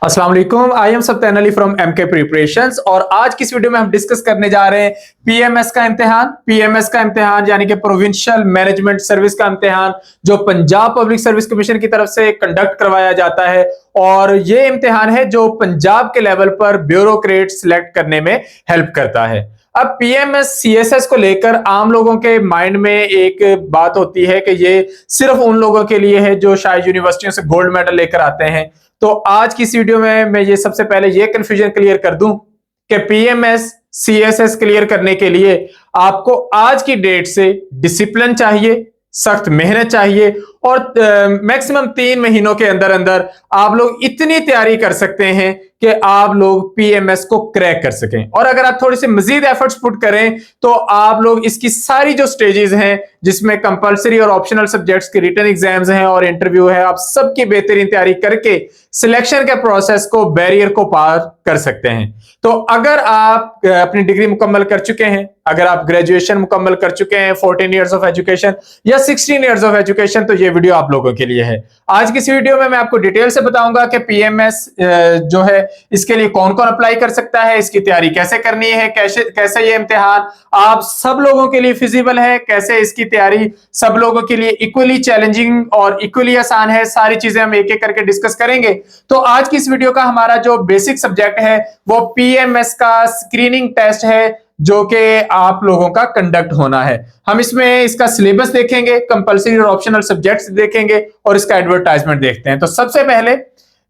अस्सलाम वालेकुम। I am Sabtan Ali from MK preparations और आज की इस वीडियो में हम डिस्कस करने जा रहे हैं पीएमएस का इम्तिहान यानी कि प्रोविंशियल मैनेजमेंट सर्विस का इम्तिहान जो पंजाब पब्लिक सर्विस कमीशन की तरफ से कंडक्ट करवाया जाता है। और ये इम्तिहान है जो पंजाब के लेवल पर ब्यूरोक्रेट सिलेक्ट करने में हेल्प करता है। अब पीएमएस सीएसएस को लेकर आम लोगों के माइंड में एक बात होती है कि ये सिर्फ उन लोगों के लिए है जो शायद यूनिवर्सिटियों से गोल्ड मेडल लेकर आते हैं। तो आज की इस वीडियो में मैं ये सबसे पहले ये कंफ्यूजन क्लियर कर दूं कि पीएमएस सीएसएस क्लियर करने के लिए आपको आज की डेट से डिसिप्लिन चाहिए, सख्त मेहनत चाहिए और मैक्सिमम 3 महीनों के अंदर अंदर आप लोग इतनी तैयारी कर सकते हैं कि आप लोग पीएमएस को क्रैक कर सकें। और अगर आप थोड़ी सी मजीद एफर्ट्स पुट करें तो आप लोग इसकी सारी जो स्टेजेस हैं जिसमें कंपलसरी और ऑप्शनल सब्जेक्ट्स के रिटन एग्जाम्स हैं और इंटरव्यू है, आप सबकी बेहतरीन तैयारी करके सिलेक्शन के प्रोसेस को, बैरियर को पार कर सकते हैं। तो अगर आप अपनी डिग्री मुकम्मल कर चुके हैं, अगर आप ग्रेजुएशन मुकम्मल कर चुके हैं, 14 इयर्स ऑफ एजुकेशन या 16 इयर्स ऑफ एजुकेशन, तो ये वीडियो आप लोगों के लिए है। आज की इस वीडियो में मैं आपको डिटेल से बताऊंगा कि पीएमएस जो है इसके लिए कौन कौन अप्लाई कर सकता है, इसकी तैयारी कैसे करनी है, कैसे ये इम्तिहान आप सब लोगों के लिए फिजिबल है, कैसे इसकी तैयारी सब लोगों के लिए इक्वली चैलेंजिंग और इक्वली आसान है। सारी चीजें हम एक एक करके डिस्कस करेंगे। तो आज की इस वीडियो का हमारा जो बेसिक सब्जेक्ट है वो पीएमएस का स्क्रीनिंग टेस्ट है जो कि आप लोगों का कंडक्ट होना है। हम इसमें इसका सिलेबस देखेंगे, कंपलसरी और ऑप्शनल सब्जेक्ट्स देखेंगे और इसका एडवर्टाइजमेंट देखते हैं। तो सबसे पहले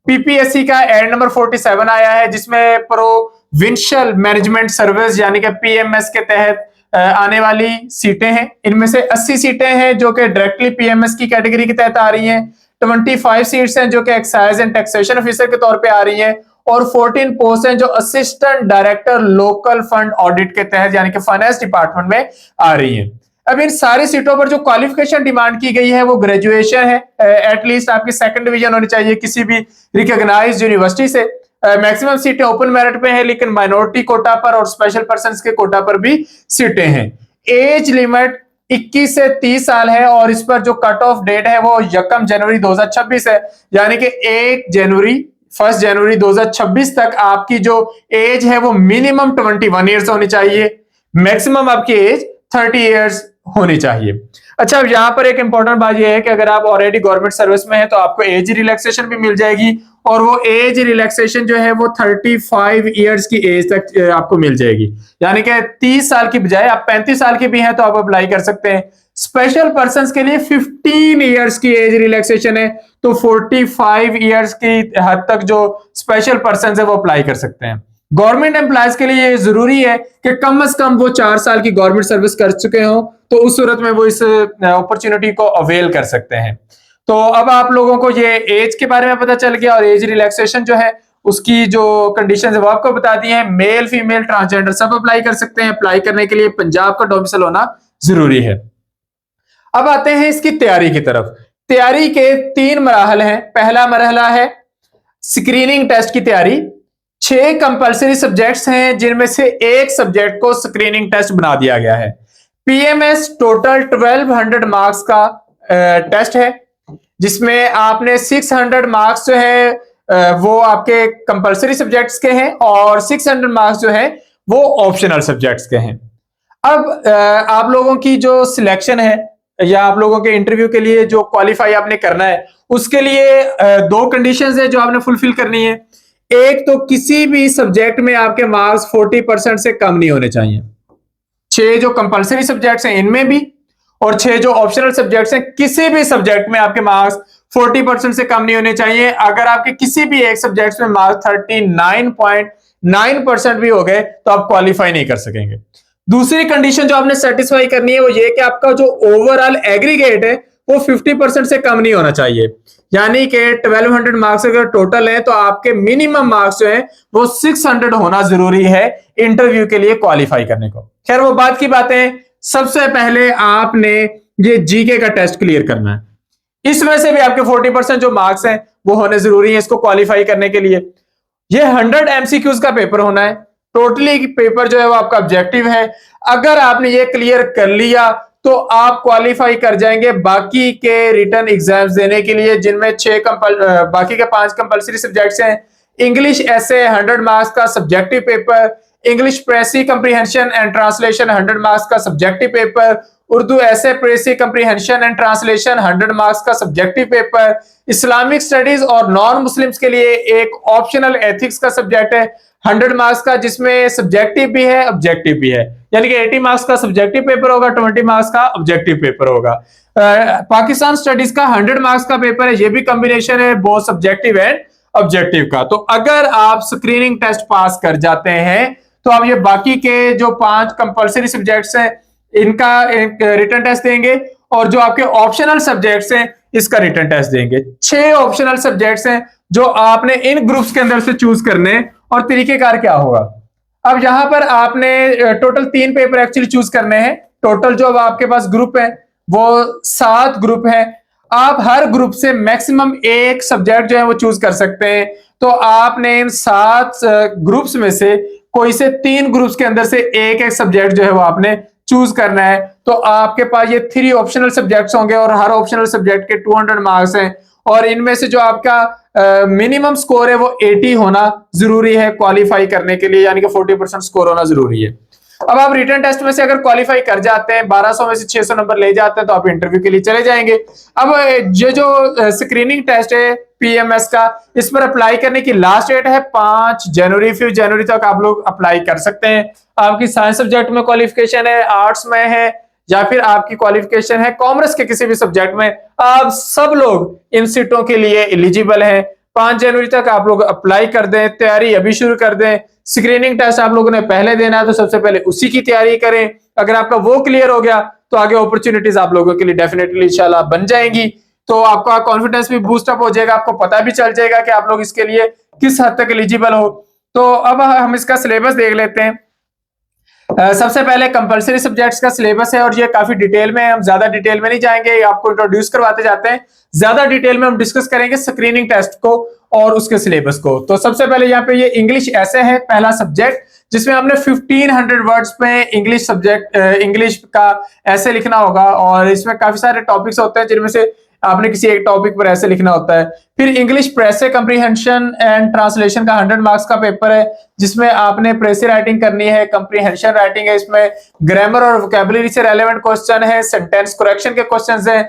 पीपीएससी का एड नंबर 47 आया है जिसमें प्रोविंशियल मैनेजमेंट सर्विस यानी कि पीएमएस के तहत आने वाली सीटें हैं। इनमें से 80 सीटें हैं जो कि डायरेक्टली पीएमएस की कैटेगरी के तहत आ रही हैं, 25 सीट्स हैं जो कि एक्साइज एंड टैक्सेशन ऑफिसर के तौर पे आ रही हैं और 14 पोस्ट हैं जो assistant director local fund audit के तहत यानी कि फाइनेंस डिपार्टमेंट में आ रही हैं। अब इन सारी सीटों पर जो क्वालिफिकेशन डिमांड की गई है वो ग्रेजुएशन है, एटलीस्ट आपकी सेकंड डिवीजन होनी चाहिए किसी भी रिकॉग्नाइज्ड यूनिवर्सिटी से। मैक्सिमम सीटें ओपन मेरिट पे है लेकिन माइनॉरिटी कोटा पर और स्पेशल पर्संस के कोटा पर भी सीटें हैं। एज लिमिट 21 से 30 साल है और इस पर जो कट ऑफ डेट है वो 1 जनवरी 2026 है, यानी कि 1 जनवरी 2026 तक आपकी जो एज है वो मिनिमम 21 ईयर्स होनी चाहिए, मैक्सिमम आपकी एज 30 ईयर्स होनी चाहिए। अच्छा, अब यहाँ पर एक इंपॉर्टेंट बात यह है कि अगर आप ऑलरेडी गवर्नमेंट सर्विस में हैं तो आपको एज रिलैक्सेशन भी मिल जाएगी और वो एज रिलैक्सेशन जो है वो 35 ईयर्स की एज तक आपको मिल जाएगी, यानी कि 30 साल की बजाय आप 35 साल के भी हैं तो आप अप्लाई कर सकते हैं। स्पेशल पर्संस के लिए 15 ईयर्स की एज रिलैक्सेशन है तो 45 ईयर्स की हद तक जो स्पेशल पर्संस है वो अप्लाई कर सकते हैं। गवर्नमेंट एम्प्लॉयज के लिए जरूरी है कि कम से कम वो 4 साल की गवर्नमेंट सर्विस कर चुके हो, तो उस सूरत में वो इस अपॉर्चुनिटी को अवेल कर सकते हैं। तो अब आप लोगों को ये एज के बारे में पता चल गया और एज रिलैक्सेशन जो है उसकी जो कंडीशंस है वो आपको बता दी है। मेल फीमेल ट्रांसजेंडर सब अप्लाई कर सकते हैं। अप्लाई करने के लिए पंजाब का डोमिसाइल होना जरूरी है। अब आते हैं इसकी तैयारी की तरफ। तैयारी के 3 मराहल हैं। पहला मरहला है स्क्रीनिंग टेस्ट की तैयारी। 6 कंपलसरी सब्जेक्ट्स हैं जिनमें से एक सब्जेक्ट को स्क्रीनिंग टेस्ट बना दिया गया है। पीएमएस टोटल 1200 मार्क्स का टेस्ट है जिसमें आपने 600 मार्क्स जो है वो आपके कंपलसरी सब्जेक्ट्स के हैं और 600 मार्क्स जो है वो ऑप्शनल सब्जेक्ट्स के हैं। अब आप लोगों की जो सिलेक्शन है या आप लोगों के इंटरव्यू के लिए जो क्वालिफाई आपने करना है उसके लिए 2 कंडीशंस है जो आपने फुलफिल करनी है। एक तो किसी भी सब्जेक्ट में आपके मार्क्स 40% से कम नहीं होने चाहिए। 6 जो कंपलसरी सब्जेक्ट्स हैं इनमें भी और 6 जो ऑप्शनल सब्जेक्ट्स हैं किसी भी सब्जेक्ट में आपके मार्क्स 40% से कम नहीं होने चाहिए। अगर आपके किसी भी एक सब्जेक्ट में मार्क्स 39.9% भी हो गए तो आप क्वालिफाई नहीं कर सकेंगे। दूसरी कंडीशन जो आपने सेटिस्फाई करनी है वो ये कि आपका जो ओवरऑल एग्रीगेट है वो 50% से कम नहीं होना चाहिए, यानी कि 1200 मार्क्स अगर टोटल है तो आपके मिनिमम मार्क्स जो है वो 600 होना जरूरी है इंटरव्यू के लिए क्वालिफाई करने को। खैर वो बात की बातें। सबसे पहले आपने ये जीके का टेस्ट क्लियर करना है। इसमें से भी आपके 40% जो मार्क्स हैं वो होने जरूरी है इसको क्वालिफाई करने के लिए। ये 100 एमसीक्यूज का पेपर होना है। टोटली पेपर जो है वो आपका ऑब्जेक्टिव है। अगर आपने ये क्लियर कर लिया तो आप क्वालिफाई कर जाएंगे बाकी के रिटन एग्जाम्स देने के लिए जिनमें बाकी के 5 कंपलसरी सब्जेक्ट्स हैं। इंग्लिश ऐसे 100 मार्क्स का subjective paper, English precis comprehension and translation 100 marks का सब्जेक्टिव पेपर, उर्दू ऐसे precis comprehension and translation 100 marks का सब्जेक्टिव पेपर, इस्लामिक स्टडीज और नॉन मुस्लिम्स के लिए एक ऑप्शनल एथिक्स का सब्जेक्ट है 100 मार्क्स का, जिसमें सब्जेक्टिव भी है ऑब्जेक्टिव भी है, यानी कि 80 मार्क्स का सब्जेक्टिव पेपर होगा, 20 मार्क्स का ऑब्जेक्टिव पेपर होगा। पाकिस्तान स्टडीज का 100 मार्क्स का पेपर है, ये भी कॉम्बिनेशन है बहुत सब्जेक्टिव एंड ऑब्जेक्टिव का। तो अगर आप स्क्रीनिंग टेस्ट पास कर जाते हैं तो आप ये बाकी के जो 5 कंपलसरी सब्जेक्ट्स हैं इनका रिटन टेस्ट देंगे, और जो आपके ऑप्शनल सब्जेक्ट्स हैं इसका रिटन टेस्ट देंगे। 6 ऑप्शनल सब्जेक्ट्स हैं जो आपने इन ग्रुप्स के अंदर से चूज करने, और तरीकेकार क्या होगा। अब यहां पर आपने टोटल 3 पेपर एक्चुअली चूज करने हैं। टोटल जो अब आपके पास ग्रुप है वो 7 ग्रुप है। आप हर ग्रुप से मैक्सिमम एक सब्जेक्ट जो है वो चूज कर सकते हैं। तो आपने इन 7 ग्रुप्स में से कोई से 3 ग्रुप्स के अंदर से एक एक सब्जेक्ट जो है वो आपने चूज करना है। तो आपके पास ये 3 ऑप्शनल सब्जेक्ट्स होंगे और हर ऑप्शनल सब्जेक्ट के 200 मार्क्स हैं, और इनमें से जो आपका मिनिमम स्कोर है वो 80 होना जरूरी है क्वालिफाई करने के लिए, यानी कि 40% स्कोर होना जरूरी है। अब आप रिटन टेस्ट में से अगर क्वालिफाई कर जाते हैं, 1200 में से 600 नंबर ले जाते हैं, तो आप इंटरव्यू के लिए चले जाएंगे। अब ये जो स्क्रीनिंग टेस्ट है पीएमएस का, इस पर अप्लाई करने की लास्ट डेट है 5 जनवरी। 5 जनवरी तक आप लोग अप्लाई कर सकते हैं। आपकी साइंस सब्जेक्ट में क्वालिफिकेशन है, आर्ट्स में है, या फिर आपकी क्वालिफिकेशन है कॉमर्स के किसी भी सब्जेक्ट में, आप सब लोग इन सीटों के लिए एलिजिबल हैं। 5 जनवरी तक आप लोग अप्लाई कर दें, तैयारी अभी शुरू कर दें। स्क्रीनिंग टेस्ट आप लोगों ने पहले देना है तो सबसे पहले उसी की तैयारी करें। अगर आपका वो क्लियर हो गया तो आगे अपॉर्चुनिटीज आप लोगों के लिए डेफिनेटली इंशाल्लाह बन जाएंगी। तो आपका कॉन्फिडेंस भी बूस्ट अप हो जाएगा, आपको पता भी चल जाएगा कि आप लोग इसके लिए किस हद तक एलिजिबल हो। तो अब हम इसका सिलेबस देख लेते हैं। सबसे पहले कंपलसरी सब्जेक्ट्स का सिलेबस है, और ये काफी डिटेल में, हम ज्यादा डिटेल में नहीं जाएंगे, आपको इंट्रोड्यूस करवाते जाते हैं। ज्यादा डिटेल में हम डिस्कस करेंगे स्क्रीनिंग टेस्ट को और उसके सिलेबस को। तो सबसे पहले यहाँ पे ये इंग्लिश ऐसे है पहला सब्जेक्ट, जिसमें हमने 1500 वर्ड्स में इंग्लिश सब्जेक्ट इंग्लिश का ऐसे लिखना होगा, और इसमें काफी सारे टॉपिक्स होते हैं जिनमें से आपने किसी एक टॉपिक पर ऐसे लिखना होता है। फिर English précis comprehension and translation का 100 मार्क्स का पेपर है, जिसमें आपने प्रेसे राइटिंग करनी है, कंप्रीहेंशन राइटिंग है, इसमें ग्रामर और वोकैबुलरी से रेलेवेंट क्वेश्चन है, सेंटेंस करेक्शन के क्वेश्चंस हैं,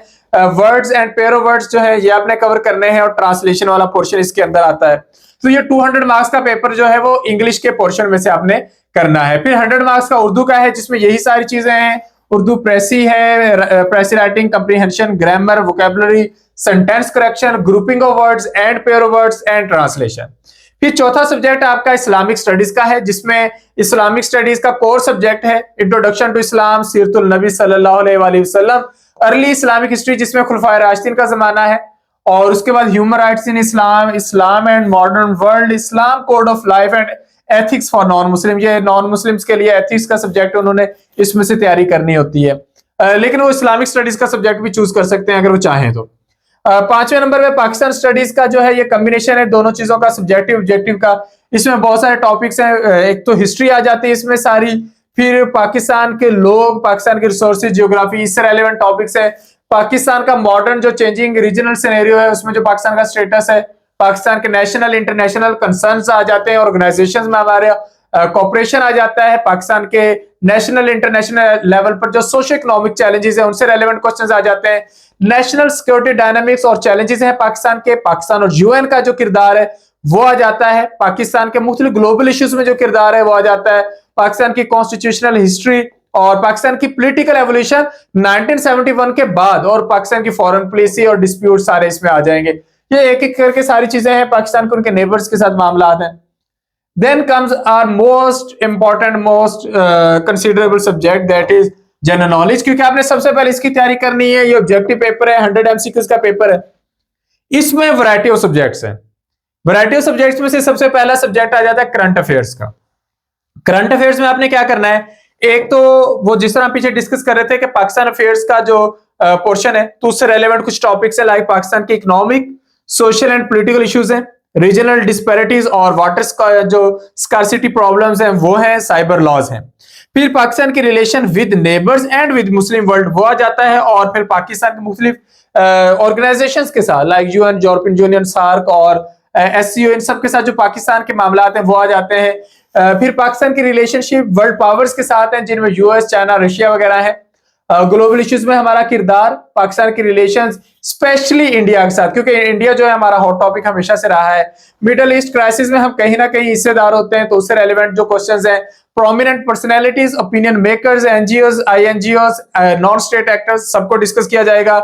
words and pair of words जो है ये आपने कवर करने हैं, और ट्रांसलेशन वाला पोर्शन इसके अंदर आता है। तो ये 200 मार्क्स का पेपर जो है वो इंग्लिश के पोर्शन में से आपने करना है। फिर 100 मार्क्स का उर्दू का है, जिसमें यही सारी चीजें हैं। उर्दू प्रेसी है, प्रेसी writing, comprehension, grammar, vocabulary, sentence correction, grouping of words and pair of words and translation. फिर चौथा सब्जेक्ट आपका इस्लामिक स्टडीज का है, जिसमें इस्लामिक स्टडीज का कोर सब्जेक्ट है इंट्रोडक्शन टू इस्लाम, सीरतुल नबी सल्लल्लाहु अलैहि वसल्लम, अर्ली इस्लामिक हिस्ट्री जिसमें खुलफाए राशिदीन का जमाना है, और उसके बाद human rights in Islam, Islam and modern world, Islam code of life and ethics for non Muslim. ये नॉन मुस्लिम्स के लिए एथिक्स का सब्जेक्ट उन्होंने इसमें से तैयारी करनी होती है, लेकिन वो इस्लामिक स्टडीज का सब्जेक्ट भी चूज कर सकते हैं अगर वो चाहें तो। 5वें नंबर पे पाकिस्तान स्टडीज का जो है ये कॉम्बिनेशन है दोनों चीजों का, सब्जेक्टिव ऑब्जेक्टिव का। इसमें बहुत सारे टॉपिक्स हैं, एक तो हिस्ट्री आ जाती है इसमें सारी, फिर पाकिस्तान के लोग, पाकिस्तान के रिसोर्सेज, जियोग्राफी, इससे रेलेवेंट टॉपिक्स है। पाकिस्तान का मॉडर्न जो चेंजिंग रीजनल सिनेरियो है उसमें जो पाकिस्तान का स्टेटस है, पाकिस्तान के नेशनल इंटरनेशनल कंसर्न्स आ जाते हैं, ऑर्गेनाइजेशंस में हमारे कॉपरेशन आ जाता है, पाकिस्तान के नेशनल इंटरनेशनल लेवल पर जो सोशो इकोनॉमिक चैलेंजेस है उनसे रेलेवेंट क्वेश्चंस आ जाते हैं, नेशनल सिक्योरिटी डायनामिक्स और चैलेंजेस है पाकिस्तान के, पाकिस्तान और यूएन का जो किरदार है वो आ जाता है, पाकिस्तान के मुख्तलिफ ग्लोबल इश्यूज में जो किरदार है वो आ जाता है, पाकिस्तान की कॉन्स्टिट्यूशनल हिस्ट्री और पाकिस्तान की पॉलिटिकल एवोल्यूशन 1971 के बाद, और पाकिस्तान की फॉरेन पॉलिसी और डिस्प्यूट सारे इसमें आ जाएंगे। ये एक एक करके सारी चीजें हैं, पाकिस्तान के उनके नेबर्स के साथ मामला हैं। Then comes our most important, most considerable subject, that is general knowledge, क्योंकि आपने सबसे पहले इसकी तैयारी करनी है। ये ऑब्जेक्टिव पेपर है, 100 एमसीक्यूज का पेपर है। इसमें वैरायटी ऑफ सब्जेक्ट्स हैं। वैरायटी ऑफ सब्जेक्ट्स में से सबसे पहला सब्जेक्ट आ जाता है करंट अफेयर्स का। करंट अफेयर्स में आपने क्या करना है, एक तो वो जिस तरह पीछे डिस्कस कर रहे थे कि पाकिस्तान अफेयर्स का जो पोर्शन है तो उससे रेलेवेंट कुछ टॉपिक्स है, लाइक पाकिस्तान की economic, social and political issues हैं, रीजनल डिस्पैरिटीज और वाटर जो स्कार्सिटी प्रॉब्लम्स हैं वो हैं, साइबर लॉज हैं। फिर पाकिस्तान की relation with neighbours and with Muslim world वो आ जाता है, और फिर पाकिस्तान के मुख्तलिफ ऑर्गेनाइजेशंस के साथ, like UN, European Union, SAARC और SCO, इन सब के साथ जो पाकिस्तान के मामला हैं वो आ जाते हैं। फिर पाकिस्तान की रिलेशनशिप वर्ल्ड पावर्स के साथ हैं, जिनमें यूएस, चाइना, रशिया वगैरह है। ग्लोबल इश्यूज में हमारा किरदार, पाकिस्तान की रिलेशंस स्पेशली इंडिया के साथ, क्योंकि इंडिया जो है हमारा हॉट टॉपिक हमेशा से रहा है। मिडल ईस्ट क्राइसिस में हम कहीं ना कहीं हिस्सेदार होते हैं, तो उससे रेलेवेंट जो क्वेश्चंस हैं, prominent personalities, opinion makers, NGOs, INGOs, non state actors, सबको डिस्कस किया जाएगा।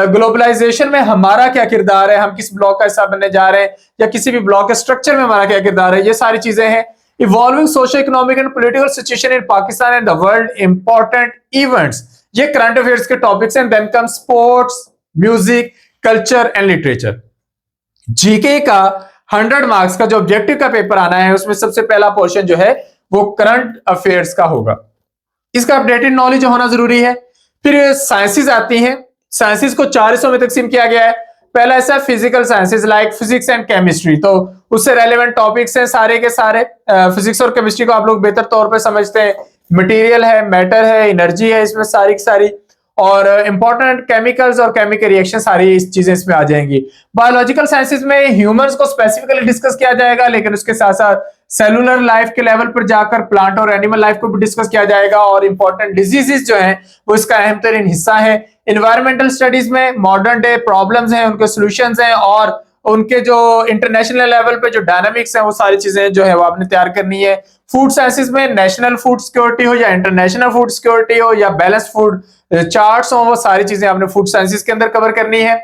ग्लोबलाइजेशन में हमारा क्या किरदार है, हम किस ब्लॉक का हिस्सा बनने जा रहे हैं, या किसी भी ब्लॉक के स्ट्रक्चर में हमारा क्या किरदार है, ये सारी चीजें हैं। Evolving socio economic and political situation in Pakistan and the world, important events, ये करंट अफेयर्स के टॉपिक्स हैं। Then come sports, music, culture and literature. GK का 100 मार्क्स का जो ऑब्जेक्टिव का पेपर आना है, उसमें सबसे पहला पोर्शन जो है वो करंट अफेयर्स का होगा। इसका अपडेटेड नॉलेज होना जरूरी है। फिर साइंसेस आती हैं, साइंसेस को 4 हिस्सों में तकसीम किया गया है। पहला ऐसा physical sciences like physics and chemistry, तो उससे रेलेवेंट टॉपिक्स हैं सारे के सारे। फिजिक्स और केमिस्ट्री को आप लोग बेहतर तौर पे समझते हैं। मटेरियल है, मैटर है, एनर्जी है, इसमें सारी की सारी, और इंपॉर्टेंट केमिकल्स और केमिकल रिएक्शन, सारी इस चीजें इसमें आ जाएंगी। बायोलॉजिकल साइंसेस में ह्यूमंस को स्पेसिफिकली डिस्कस किया जाएगा, लेकिन उसके साथ साथ सेलुलर लाइफ के लेवल पर जाकर प्लांट और एनिमल लाइफ को भी डिस्कस किया जाएगा, और इंपॉर्टेंट डिजीजेस जो हैं वो इसका अहम तरीन हिस्सा है। इन्वायरमेंटल स्टडीज में मॉडर्न डे प्रॉब्लम्स हैं, उनके सॉल्यूशंस हैं, और उनके जो इंटरनेशनल लेवल पे जो डायनामिक्स हैं, वो सारी चीजें जो है वो आपने तैयार करनी है। फूड साइंसेस में नेशनल फूड सिक्योरिटी हो या इंटरनेशनल फूड सिक्योरिटी हो या बैलेंस फूड चार्ट्स हो, वो सारी चीजें आपने फूड साइंसेस के अंदर कवर करनी है।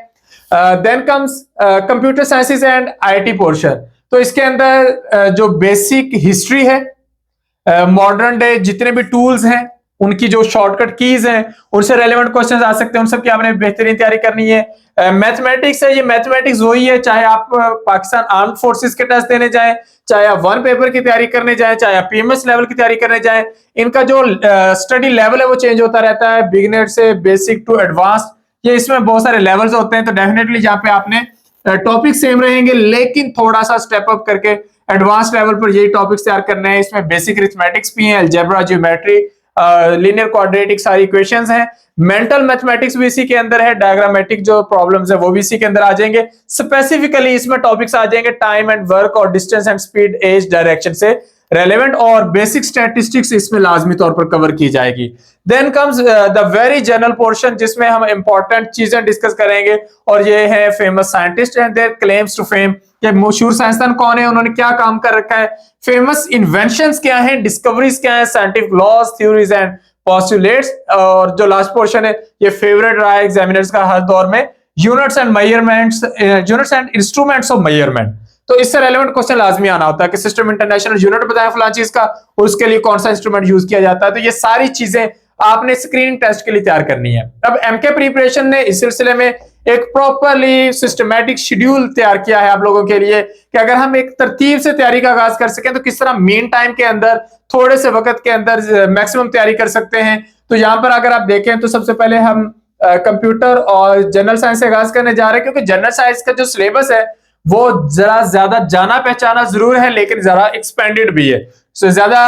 Then comes computer sciences and IT portion, तो इसके अंदर जो बेसिक हिस्ट्री है, मॉडर्न डे जितने भी टूल्स हैं, उनकी जो शॉर्टकट कीज हैं, उनसे रेलेवेंट क्वेश्चंस आ सकते हैं, उन सब की आपने बेहतरीन तैयारी करनी है। मैथमेटिक्स है, ये मैथमेटिक्स वही है, चाहे आप पाकिस्तान आर्म्ड फोर्सेस के टेस्ट देने जाएं, चाहे आप वन पेपर की तैयारी करने जाएं, चाहे आप पीएमएस लेवल की तैयारी करने जाएं, इनका जो स्टडी लेवल है वो चेंज होता रहता है, बिगिनर से बेसिक टू एडवांस, ये इसमें बहुत सारे लेवल्स होते हैं। तो डेफिनेटली जहाँ पे आपने टॉपिक सेम रहेंगे, लेकिन थोड़ा सा स्टेप अप करके एडवांस लेवल पर यही टॉपिक्स तैयार करने हैं। इसमें बेसिक अरिथमेटिक्स भी है, अलजेब्रा, ज्योमेट्री, लीनियर क्वाड्रेटिक, सारी इक्वेशंस हैं। मेंटल मैथमेटिक्स भी इसी के अंदर है, डायग्रामेटिक जो प्रॉब्लम्स है वो भी इसी के अंदर आ जाएंगे। स्पेसिफिकली इसमें टॉपिक्स आ जाएंगे टाइम एंड वर्क और distance and speed, age, direction से रेलेवेंट, और बेसिक स्टैटिस्टिक्स इसमें लाजमी तौर पर कवर की जाएगी। Then comes the very general portion, जिसमें हम इंपॉर्टेंट चीजें डिस्कस करेंगे, और ये है famous scientist and their claims to fame, कि मशहूर साइंसदान कौन है, उन्होंने क्या काम कर रखा है, फेमस इन्वेंशंस क्या है, डिस्कवरीज क्या है, scientific laws, theories and postulates, और जो लास्ट पोर्शन है ये फेवरेट रहा है एग्जामिनर्स का हर दौर में, units and measurements, units and instruments of measurement. तो इससे रेलेवेंट क्वेश्चन लाजमी आना होता है कि सिस्टम इंटरनेशनल यूनिट बताया फलां चीज का, और उसके लिए कौन सा इंस्ट्रूमेंट यूज किया जाता है। तो ये सारी चीजें आपने स्क्रीनिंग टेस्ट के लिए तैयार करनी है। अब एमके प्रिपरेशन ने इस सिलसिले में एक प्रॉपरली सिस्टमैटिक शेड्यूल तैयार किया है आप लोगों के लिए, कि अगर हम एक तरतीब से तैयारी का आगाज कर सकें तो किस तरह मेन टाइम के अंदर, थोड़े से वक्त के अंदर मैक्सिमम तैयारी कर सकते हैं। तो यहाँ पर अगर आप देखें तो सबसे पहले हम कंप्यूटर और जनरल साइंस से आगाज करने जा रहे हैं, क्योंकि जनरल साइंस का जो सिलेबस है वो जरा ज्यादा जाना पहचाना जरूर है, लेकिन जरा एक्सपेंडेड भी है। सो ज्यादा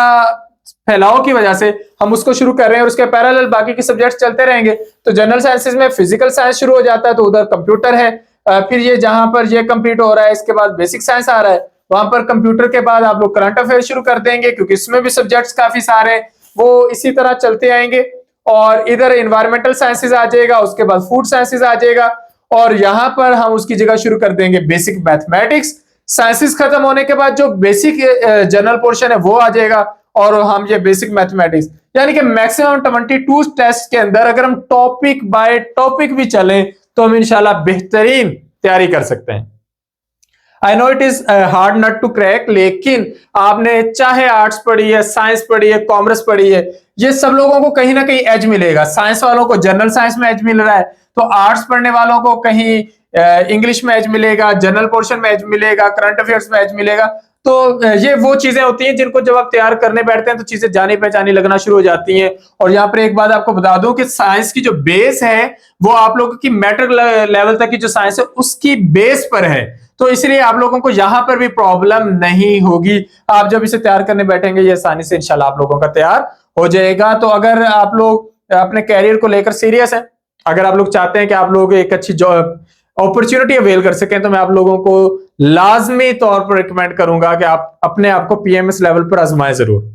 फैलाव की वजह से हम उसको शुरू कर रहे हैं, और उसके पैरेलल बाकी के सब्जेक्ट्स चलते रहेंगे। तो जनरल साइंसेज में फिजिकल साइंस शुरू हो जाता है, तो उधर कंप्यूटर है, फिर ये जहां पर ये कंप्लीट हो रहा है, इसके बाद बेसिक साइंस आ रहा है, वहां पर कंप्यूटर के बाद आप लोग करंट अफेयर शुरू कर देंगे, क्योंकि इसमें भी सब्जेक्ट्स काफी सारे हैं, वो इसी तरह चलते आएंगे। और इधर इन्वायरमेंटल साइंसेज आ जाएगा, उसके बाद फूड साइंसेज आ जाएगा, और यहां पर हम उसकी जगह शुरू कर देंगे बेसिक मैथमेटिक्स। साइंसेज खत्म होने के बाद जो बेसिक जनरल पोर्शन है वो आ जाएगा, और हम ये बेसिक मैथमेटिक्स, यानी कि मैक्सिमम 22 टेस्ट के अंदर अगर हम टॉपिक बाय टॉपिक भी चलें तो हम इंशाल्लाह बेहतरीन तैयारी कर सकते हैं। I know it is hard nut to crack, लेकिन आपने चाहे आर्ट्स पढ़ी है, साइंस पढ़ी है, कॉमर्स पढ़ी है, ये सब लोगों को कहीं ना कहीं एज मिलेगा। साइंस वालों को जनरल साइंस में एज मिल रहा है, तो आर्ट्स पढ़ने वालों को कहीं इंग्लिश में एज मिलेगा, जनरल पोर्शन में एज मिलेगा, करंट अफेयर्स में एज मिलेगा। तो ये वो चीजें होती हैं जिनको जब आप तैयार करने बैठते हैं तो चीजें जानी पहचानी लगना शुरू हो जाती हैं। और यहाँ पर एक बात आपको बता दूं कि साइंस की जो बेस है वो आप लोगों की मैट्रिक लेवल तक की जो साइंस है उसकी बेस पर है, तो इसलिए आप लोगों को यहां पर भी प्रॉब्लम नहीं होगी। आप जब इसे तैयार करने बैठेंगे ये आसानी से इंशाल्लाह आप लोगों का तैयार हो जाएगा। तो अगर आप लोग अपने कैरियर को लेकर सीरियस है, अगर आप लोग चाहते हैं कि आप लोग एक अच्छी जॉब अपॉर्चुनिटी अवेल कर सकें, तो मैं आप लोगों को लाजमी तौर पर रिकमेंड करूंगा कि आप अपने आप को पीएमएस लेवल पर आजमाएं जरूर।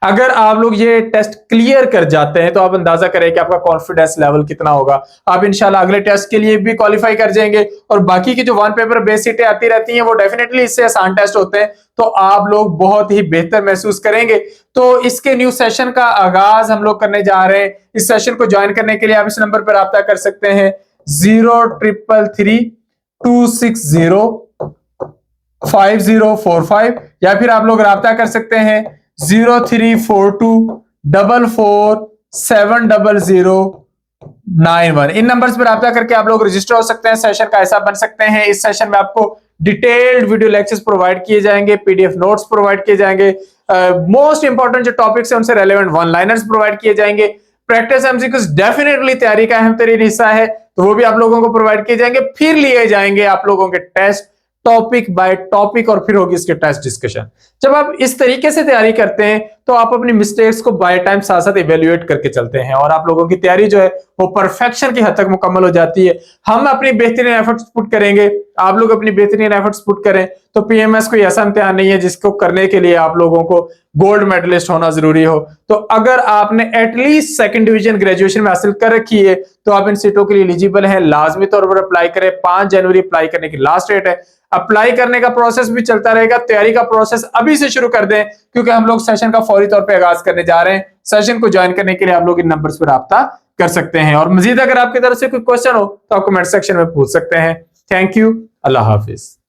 अगर आप लोग ये टेस्ट क्लियर कर जाते हैं तो आप अंदाजा करें कि आपका कॉन्फिडेंस लेवल कितना होगा। आप इंशाल्लाह अगले टेस्ट के लिए भी क्वालिफाई कर जाएंगे, और बाकी की जो वन पेपर बेस सीटें आती रहती हैं वो डेफिनेटली इससे आसान टेस्ट होते हैं, तो आप लोग बहुत ही बेहतर महसूस करेंगे। तो इसके न्यू सेशन का आगाज हम लोग करने जा रहे हैं। इस सेशन को ज्वाइन करने के लिए आप इस नंबर पर राब्ता कर सकते हैं 0333-260-5045, या फिर आप लोग राब्ता कर सकते हैं 0342447091। इन नंबर्स पर राब्ता करके आप लोग रजिस्टर हो सकते हैं, सेशन का हिस्सा बन सकते हैं। इस सेशन में आपको डिटेल्ड वीडियो लेक्चर्स प्रोवाइड किए जाएंगे, पीडीएफ नोट्स प्रोवाइड किए जाएंगे, मोस्ट इंपॉर्टेंट जो टॉपिक्स हैं उनसे रेलेवेंट वन लाइनर्स प्रोवाइड किए जाएंगे। प्रैक्टिस एमसीक्यूज डेफिनेटली तैयारी का अहम तरीन हिस्सा है, तो वो भी आप लोगों को प्रोवाइड किए जाएंगे। फिर लिए जाएंगे आप लोगों के टेस्ट टॉपिक बाय टॉपिक, और फिर होगी इसके टेस्ट डिस्कशन। जब आप इस तरीके से तैयारी करते हैं तो आप अपनी मिस्टेक्स को बाय टाइम साथ साथ इवेल्युएट करके चलते हैं, और आप लोगों की तैयारी जो है वो परफेक्शन की हद तक मुकम्मल हो जाती है। हम अपनी बेहतरीन एफर्ट्स पुट करेंगे, आप लोग अपनी बेहतरीन एफर्ट्स पुट करें, तो पीएमएस कोई ऐसा इम्तिहान नहीं है जिसको करने के लिए आप लोगों को गोल्ड मेडलिस्ट होना जरूरी हो। तो अगर आपने एटलीस्ट सेकंड डिवीजन ग्रेजुएशन में हासिल कर रखी है तो आप इन सीटों के लिए एलिजिबल हैं। लाजमी तौर पर अप्लाई करें, 5 जनवरी अप्लाई करने की लास्ट डेट है। अप्लाई करने का प्रोसेस भी चलता रहेगा, तैयारी का प्रोसेस अभी से शुरू कर दें, क्योंकि हम लोग सेशन का फौरी तौर पे आगाज करने जा रहे हैं। सेशन को ज्वाइन करने के लिए आप लोग इन नंबर्स पर राब्ता कर सकते हैं, और मजीद अगर आपकी तरफ से कोई क्वेश्चन हो तो आप कमेंट सेक्शन में पूछ सकते हैं। Thank you, Allah Hafiz.